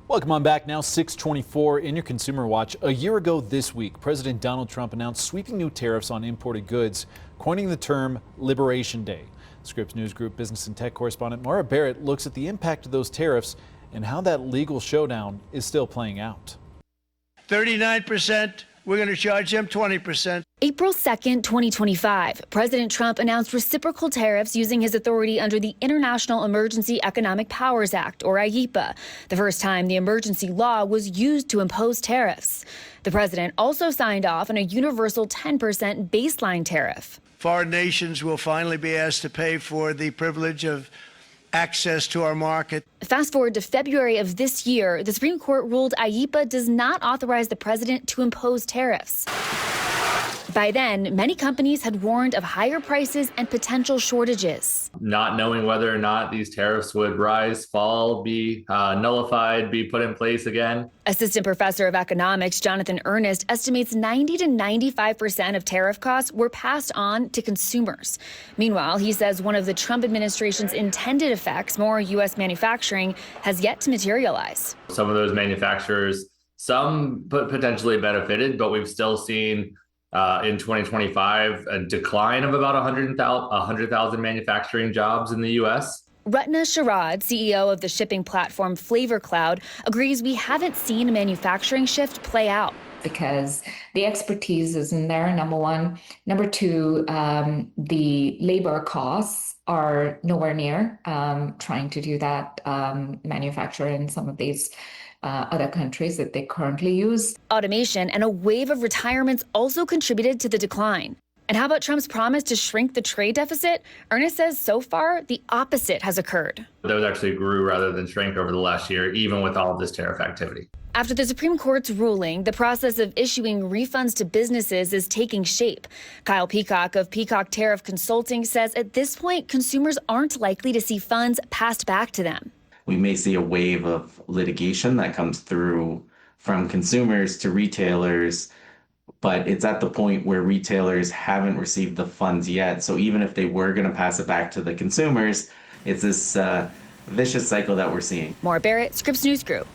Welcome on back now, 624 in your Consumer Watch. A year ago this week, President Donald Trump announced sweeping new tariffs on imported goods, coining the term Liberation Day. Scripps News Group business and tech correspondent Maura Barrett looks at the impact of those tariffs and how that legal showdown is still playing out. 39%, we're going to charge them 20%. April 2nd, 2025, President Trump announced reciprocal tariffs using his authority under the International Emergency Economic Powers Act, or IEEPA, the first time the emergency law was used to impose tariffs. The president also signed off on a universal 10% baseline tariff. Foreign nations will finally be asked to pay for the privilege of access to our market. Fast forward to February of this year, the Supreme Court ruled IEEPA does not authorize the president to impose tariffs. By then, many companies had warned of higher prices and potential shortages. Not knowing whether or not these tariffs would rise, fall, be nullified, be put in place again. Assistant professor of economics Jonathan Ernest estimates 90 to 95% of tariff costs were passed on to consumers. Meanwhile, he says one of the Trump administration's intended effects, more U.S. manufacturing, has yet to materialize. Some of those manufacturers, some potentially benefited, but we've still seen in 2025, a decline of about 100,000 manufacturing jobs in the U.S. Ratna Sharad, CEO of the shipping platform Flavor Cloud, agrees we haven't seen a manufacturing shift play out. Because the expertise isn't there, number one. Number two, the labor costs are nowhere near trying to do that manufacture in some of these other countries that they currently use. Automation and a wave of retirements also contributed to the decline. And how about Trump's promise to shrink the trade deficit? Ernest says so far, the opposite has occurred. Those actually grew rather than shrank over the last year, even with all of this tariff activity. After the Supreme Court's ruling, the process of issuing refunds to businesses is taking shape. Kyle Peacock of Peacock Tariff Consulting says at this point, consumers aren't likely to see funds passed back to them. We may see a wave of litigation that comes through from consumers to retailers, but it's at the point where retailers haven't received the funds yet. So even if they were going to pass it back to the consumers, it's this vicious cycle that we're seeing. Maura Barrett, Scripps News Group.